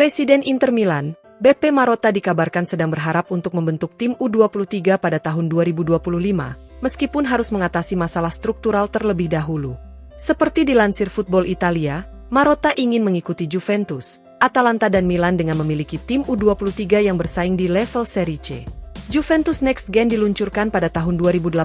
Presiden Inter Milan, Beppe Marotta dikabarkan sedang berharap untuk membentuk tim U23 pada tahun 2025, meskipun harus mengatasi masalah struktural terlebih dahulu. Seperti dilansir Football Italia, Marotta ingin mengikuti Juventus, Atalanta dan Milan dengan memiliki tim U23 yang bersaing di level Serie C. Juventus Next Gen diluncurkan pada tahun 2018,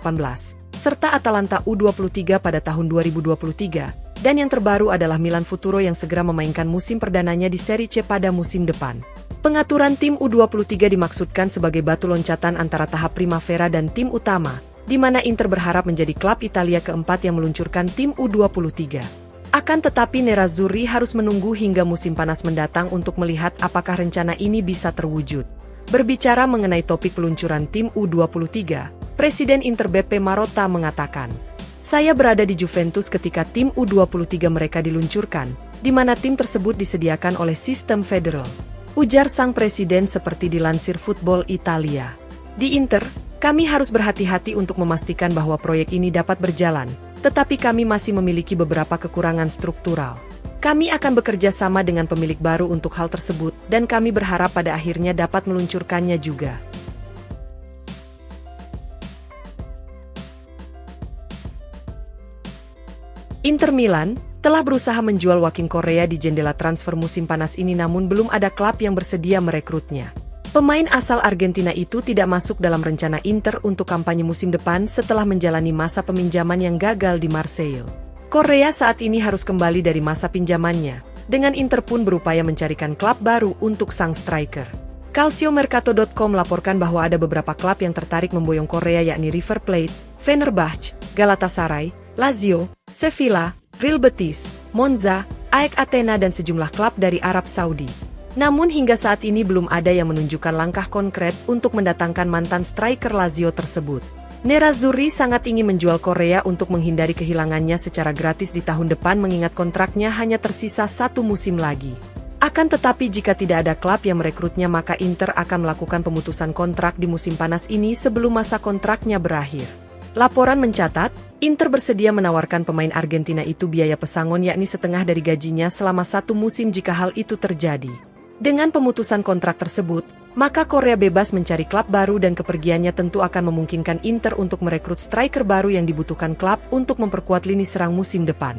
serta Atalanta U23 pada tahun 2023, dan yang terbaru adalah Milan Futuro yang segera memainkan musim perdananya di Serie C pada musim depan. Pengaturan tim U23 dimaksudkan sebagai batu loncatan antara tahap Primavera dan tim utama, di mana Inter berharap menjadi klub Italia keempat yang meluncurkan tim U23. Akan tetapi Nerazzurri harus menunggu hingga musim panas mendatang untuk melihat apakah rencana ini bisa terwujud. Berbicara mengenai topik peluncuran tim U23, Presiden Inter Beppe Marotta mengatakan, "Saya berada di Juventus ketika tim U23 mereka diluncurkan, di mana tim tersebut disediakan oleh sistem federal," ujar sang presiden seperti dilansir Football Italia. "Di Inter, kami harus berhati-hati untuk memastikan bahwa proyek ini dapat berjalan, tetapi kami masih memiliki beberapa kekurangan struktural. Kami akan bekerja sama dengan pemilik baru untuk hal tersebut, dan kami berharap pada akhirnya dapat meluncurkannya juga." Inter Milan telah berusaha menjual Joaquin Correa di jendela transfer musim panas ini, namun belum ada klub yang bersedia merekrutnya. Pemain asal Argentina itu tidak masuk dalam rencana Inter untuk kampanye musim depan setelah menjalani masa peminjaman yang gagal di Marseille. Correa saat ini harus kembali dari masa pinjamannya, dengan Inter pun berupaya mencarikan klub baru untuk sang striker. Calciomercato.com melaporkan bahwa ada beberapa klub yang tertarik memboyong Correa, yakni River Plate, Fenerbahce, Galatasaray, Lazio, Sevilla, Real Betis, Monza, AEK Athena dan sejumlah klub dari Arab Saudi. Namun hingga saat ini belum ada yang menunjukkan langkah konkret untuk mendatangkan mantan striker Lazio tersebut. Nerazzurri sangat ingin menjual Correa untuk menghindari kehilangannya secara gratis di tahun depan, mengingat kontraknya hanya tersisa 1 musim lagi. Akan tetapi jika tidak ada klub yang merekrutnya, maka Inter akan melakukan pemutusan kontrak di musim panas ini sebelum masa kontraknya berakhir. Laporan mencatat, Inter bersedia menawarkan pemain Argentina itu biaya pesangon, yakni setengah dari gajinya selama 1 musim jika hal itu terjadi. Dengan pemutusan kontrak tersebut, maka Correa bebas mencari klub baru dan kepergiannya tentu akan memungkinkan Inter untuk merekrut striker baru yang dibutuhkan klub untuk memperkuat lini serang musim depan.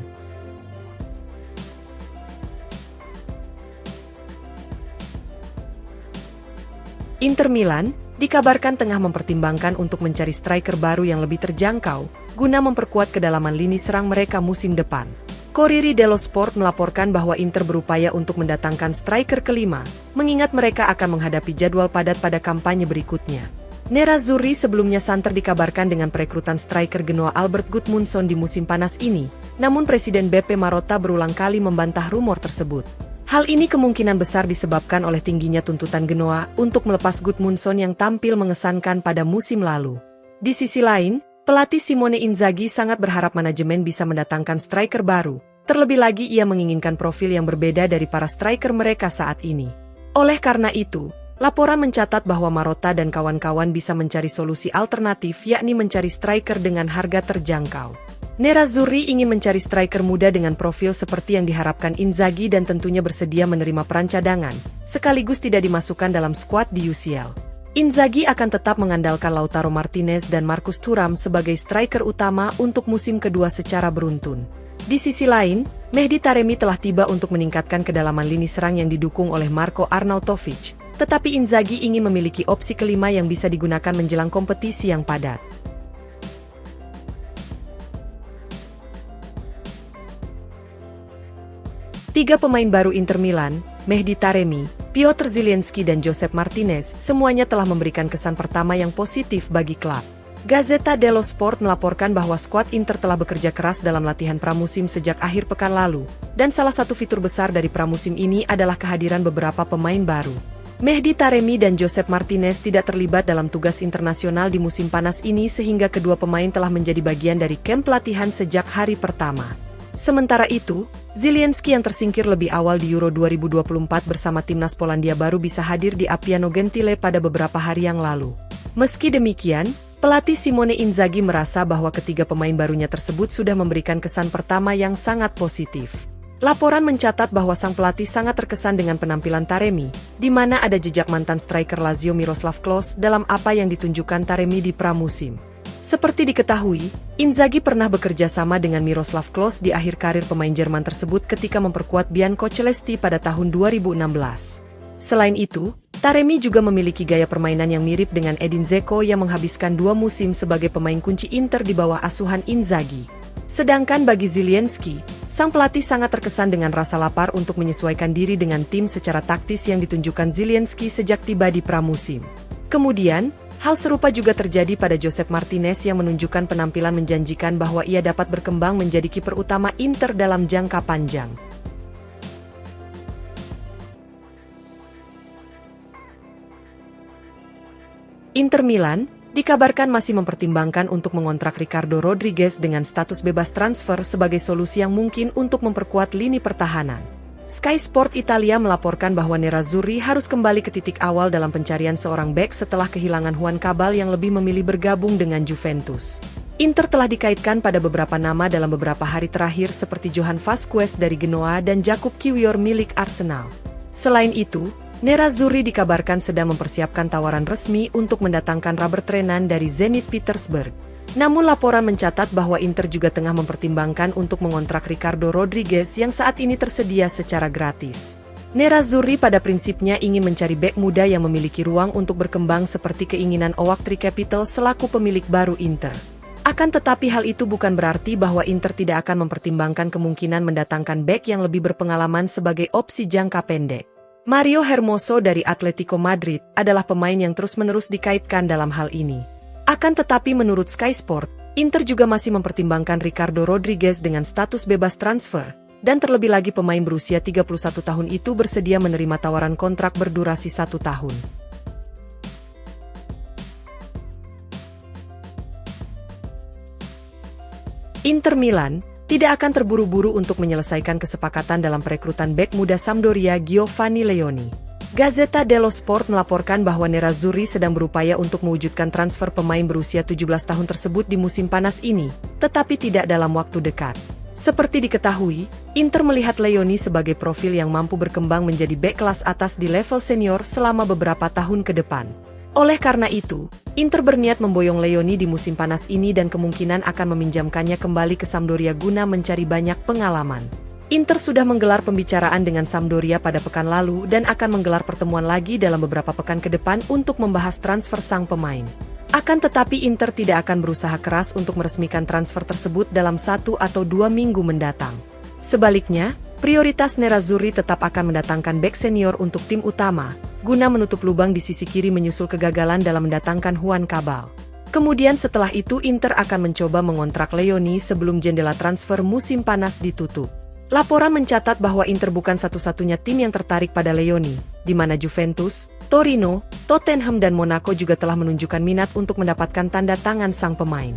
Inter Milan dikabarkan tengah mempertimbangkan untuk mencari striker baru yang lebih terjangkau, guna memperkuat kedalaman lini serang mereka musim depan. Corriere dello Sport melaporkan bahwa Inter berupaya untuk mendatangkan striker kelima, mengingat mereka akan menghadapi jadwal padat pada kampanye berikutnya. Nerazzurri sebelumnya santer dikabarkan dengan perekrutan striker Genoa Albert Gudmundsson di musim panas ini, namun Presiden Beppe Marotta berulang kali membantah rumor tersebut. Hal ini kemungkinan besar disebabkan oleh tingginya tuntutan Genoa untuk melepas Gudmundsson yang tampil mengesankan pada musim lalu. Di sisi lain, pelatih Simone Inzaghi sangat berharap manajemen bisa mendatangkan striker baru, terlebih lagi ia menginginkan profil yang berbeda dari para striker mereka saat ini. Oleh karena itu, laporan mencatat bahwa Marotta dan kawan-kawan bisa mencari solusi alternatif, yakni mencari striker dengan harga terjangkau. Nerazzurri ingin mencari striker muda dengan profil seperti yang diharapkan Inzaghi dan tentunya bersedia menerima peran cadangan, sekaligus tidak dimasukkan dalam skuad di UCL. Inzaghi akan tetap mengandalkan Lautaro Martinez dan Marcus Thuram sebagai striker utama untuk musim kedua secara beruntun. Di sisi lain, Mehdi Taremi telah tiba untuk meningkatkan kedalaman lini serang yang didukung oleh Marko Arnautovic, tetapi Inzaghi ingin memiliki opsi kelima yang bisa digunakan menjelang kompetisi yang padat. Tiga pemain baru Inter Milan, Mehdi Taremi, Piotr Zielinski dan Josep Martinez, semuanya telah memberikan kesan pertama yang positif bagi klub. Gazzetta dello Sport melaporkan bahwa skuad Inter telah bekerja keras dalam latihan pramusim sejak akhir pekan lalu, dan salah satu fitur besar dari pramusim ini adalah kehadiran beberapa pemain baru. Mehdi Taremi dan Josep Martinez tidak terlibat dalam tugas internasional di musim panas ini, sehingga kedua pemain telah menjadi bagian dari kamp latihan sejak hari pertama. Sementara itu, Zielinski yang tersingkir lebih awal di Euro 2024 bersama timnas Polandia baru bisa hadir di Appiano Gentile pada beberapa hari yang lalu. Meski demikian, pelatih Simone Inzaghi merasa bahwa ketiga pemain barunya tersebut sudah memberikan kesan pertama yang sangat positif. Laporan mencatat bahwa sang pelatih sangat terkesan dengan penampilan Taremi, di mana ada jejak mantan striker Lazio Miroslav Klose dalam apa yang ditunjukkan Taremi di pramusim. Seperti diketahui, Inzaghi pernah bekerja sama dengan Miroslav Klose di akhir karir pemain Jerman tersebut ketika memperkuat Bianco Celesti pada tahun 2016. Selain itu, Taremi juga memiliki gaya permainan yang mirip dengan Edin Dzeko yang menghabiskan 2 musim sebagai pemain kunci Inter di bawah asuhan Inzaghi. Sedangkan bagi Zielinski, sang pelatih sangat terkesan dengan rasa lapar untuk menyesuaikan diri dengan tim secara taktis yang ditunjukkan Zielinski sejak tiba di pramusim. Kemudian, hal serupa juga terjadi pada Josep Martinez yang menunjukkan penampilan menjanjikan bahwa ia dapat berkembang menjadi kiper utama Inter dalam jangka panjang. Inter Milan dikabarkan masih mempertimbangkan untuk mengontrak Ricardo Rodriguez dengan status bebas transfer sebagai solusi yang mungkin untuk memperkuat lini pertahanan. Sky Sport Italia melaporkan bahwa Nerazzurri harus kembali ke titik awal dalam pencarian seorang bek setelah kehilangan Juan Cabal yang lebih memilih bergabung dengan Juventus. Inter telah dikaitkan pada beberapa nama dalam beberapa hari terakhir seperti Johan Vasquez dari Genoa dan Jakub Kiwior milik Arsenal. Selain itu, Nerazzurri dikabarkan sedang mempersiapkan tawaran resmi untuk mendatangkan Robert Renan dari Zenit Petersburg. Namun laporan mencatat bahwa Inter juga tengah mempertimbangkan untuk mengontrak Ricardo Rodriguez yang saat ini tersedia secara gratis. Nerazzurri pada prinsipnya ingin mencari bek muda yang memiliki ruang untuk berkembang seperti keinginan Oaktree Capital selaku pemilik baru Inter. Akan tetapi hal itu bukan berarti bahwa Inter tidak akan mempertimbangkan kemungkinan mendatangkan bek yang lebih berpengalaman sebagai opsi jangka pendek. Mario Hermoso dari Atletico Madrid adalah pemain yang terus-menerus dikaitkan dalam hal ini. Akan tetapi menurut Sky Sport, Inter juga masih mempertimbangkan Ricardo Rodriguez dengan status bebas transfer, dan terlebih lagi pemain berusia 31 tahun itu bersedia menerima tawaran kontrak berdurasi 1 tahun. Inter Milan tidak akan terburu-buru untuk menyelesaikan kesepakatan dalam perekrutan bek muda Sampdoria Giovanni Leoni. Gazzetta dello Sport melaporkan bahwa Nerazzurri sedang berupaya untuk mewujudkan transfer pemain berusia 17 tahun tersebut di musim panas ini, tetapi tidak dalam waktu dekat. Seperti diketahui, Inter melihat Leoni sebagai profil yang mampu berkembang menjadi bek kelas atas di level senior selama beberapa tahun ke depan. Oleh karena itu, Inter berniat memboyong Leoni di musim panas ini dan kemungkinan akan meminjamkannya kembali ke Sampdoria guna mencari banyak pengalaman. Inter sudah menggelar pembicaraan dengan Sampdoria pada pekan lalu dan akan menggelar pertemuan lagi dalam beberapa pekan ke depan untuk membahas transfer sang pemain. Akan tetapi Inter tidak akan berusaha keras untuk meresmikan transfer tersebut dalam 1 atau 2 minggu mendatang. Sebaliknya, prioritas Nerazzurri tetap akan mendatangkan bek senior untuk tim utama, guna menutup lubang di sisi kiri menyusul kegagalan dalam mendatangkan Juan Cabal. Kemudian setelah itu Inter akan mencoba mengontrak Leoni sebelum jendela transfer musim panas ditutup. Laporan mencatat bahwa Inter bukan satu-satunya tim yang tertarik pada Leoni, di mana Juventus, Torino, Tottenham dan Monaco juga telah menunjukkan minat untuk mendapatkan tanda tangan sang pemain.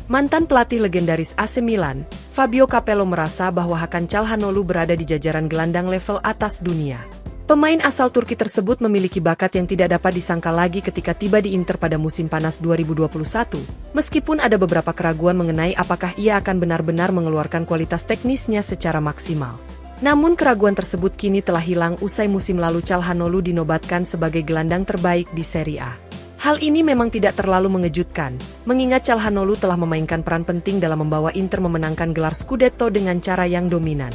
Mantan pelatih legendaris AC Milan, Fabio Capello merasa bahwa Hakan Çalhanoğlu berada di jajaran gelandang level atas dunia. Pemain asal Turki tersebut memiliki bakat yang tidak dapat disangka lagi ketika tiba di Inter pada musim panas 2021, meskipun ada beberapa keraguan mengenai apakah ia akan benar-benar mengeluarkan kualitas teknisnya secara maksimal. Namun keraguan tersebut kini telah hilang usai musim lalu Çalhanoğlu dinobatkan sebagai gelandang terbaik di Serie A. Hal ini memang tidak terlalu mengejutkan, mengingat Çalhanoğlu telah memainkan peran penting dalam membawa Inter memenangkan gelar Scudetto dengan cara yang dominan.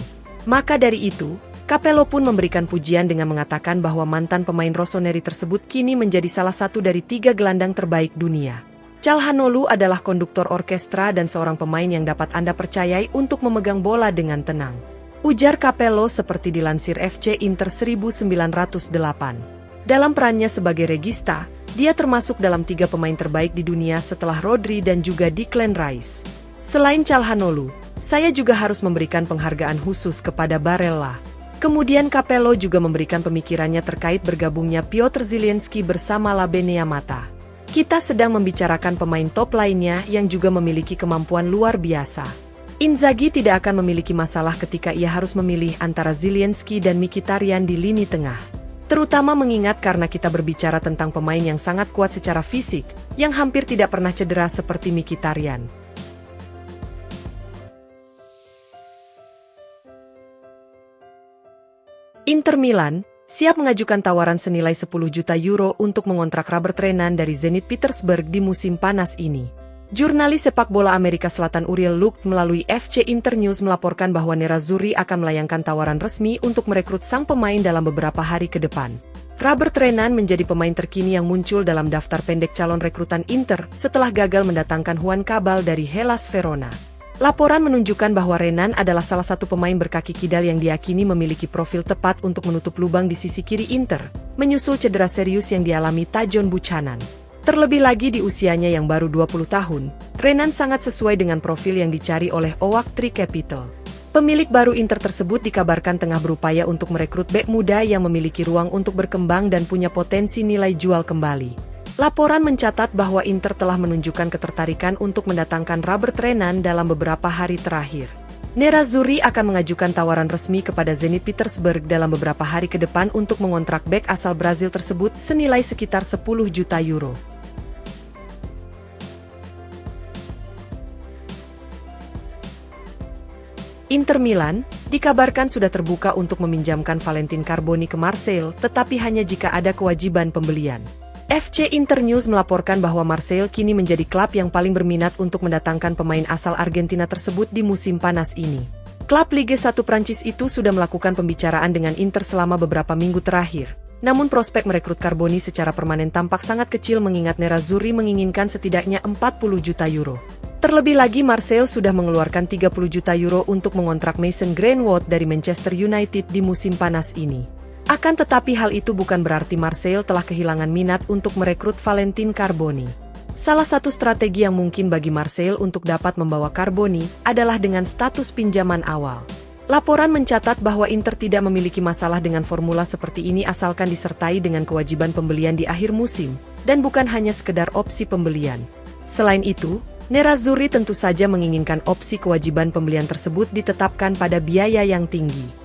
Maka dari itu, Capello pun memberikan pujian dengan mengatakan bahwa mantan pemain rossoneri tersebut kini menjadi salah satu dari 3 gelandang terbaik dunia. Çalhanoğlu adalah konduktor orkestra dan seorang pemain yang dapat Anda percayai untuk memegang bola dengan tenang. Ujar Capello seperti dilansir FC Inter 1908. Dalam perannya sebagai regista, dia termasuk dalam 3 pemain terbaik di dunia setelah Rodri dan juga Declan Rice. Selain Çalhanoğlu, saya juga harus memberikan penghargaan khusus kepada Barella. Kemudian Capello juga memberikan pemikirannya terkait bergabungnya Piotr Zielinski bersama Labenia Mata. Kita sedang membicarakan pemain top lainnya yang juga memiliki kemampuan luar biasa. Inzaghi tidak akan memiliki masalah ketika ia harus memilih antara Zielinski dan Mkhitaryan di lini tengah. Terutama mengingat karena kita berbicara tentang pemain yang sangat kuat secara fisik, yang hampir tidak pernah cedera seperti Mkhitaryan. Inter Milan siap mengajukan tawaran senilai 10 juta euro untuk mengontrak Robert Renan dari Zenit Petersburg di musim panas ini. Jurnalis sepak bola Amerika Selatan Uriel Luke melalui FC Internews melaporkan bahwa Nerazzurri akan melayangkan tawaran resmi untuk merekrut sang pemain dalam beberapa hari ke depan. Robert Renan menjadi pemain terkini yang muncul dalam daftar pendek calon rekrutan Inter setelah gagal mendatangkan Juan Cabal dari Hellas Verona. Laporan menunjukkan bahwa Renan adalah salah satu pemain berkaki kidal yang diyakini memiliki profil tepat untuk menutup lubang di sisi kiri Inter, menyusul cedera serius yang dialami Tajon Buchanan. Terlebih lagi di usianya yang baru 20 tahun, Renan sangat sesuai dengan profil yang dicari oleh Oak Tree Capital. Pemilik baru Inter tersebut dikabarkan tengah berupaya untuk merekrut bek muda yang memiliki ruang untuk berkembang dan punya potensi nilai jual kembali. Laporan mencatat bahwa Inter telah menunjukkan ketertarikan untuk mendatangkan Robert Renan dalam beberapa hari terakhir. Nerazzurri akan mengajukan tawaran resmi kepada Zenit Petersburg dalam beberapa hari ke depan untuk mengontrak bek asal Brazil tersebut senilai sekitar 10 juta euro. Inter Milan dikabarkan sudah terbuka untuk meminjamkan Valentin Carboni ke Marseille, tetapi hanya jika ada kewajiban pembelian. FC Internews melaporkan bahwa Marseille kini menjadi klub yang paling berminat untuk mendatangkan pemain asal Argentina tersebut di musim panas ini. Klub Ligue 1 Prancis itu sudah melakukan pembicaraan dengan Inter selama beberapa minggu terakhir. Namun prospek merekrut Carboni secara permanen tampak sangat kecil mengingat Nerazzurri menginginkan setidaknya 40 juta euro. Terlebih lagi Marseille sudah mengeluarkan 30 juta euro untuk mengontrak Mason Greenwood dari Manchester United di musim panas ini. Akan tetapi hal itu bukan berarti Marseille telah kehilangan minat untuk merekrut Valentin Carboni. Salah satu strategi yang mungkin bagi Marseille untuk dapat membawa Carboni adalah dengan status pinjaman awal. Laporan mencatat bahwa Inter tidak memiliki masalah dengan formula seperti ini asalkan disertai dengan kewajiban pembelian di akhir musim, dan bukan hanya sekedar opsi pembelian. Selain itu, Nerazzurri tentu saja menginginkan opsi kewajiban pembelian tersebut ditetapkan pada biaya yang tinggi.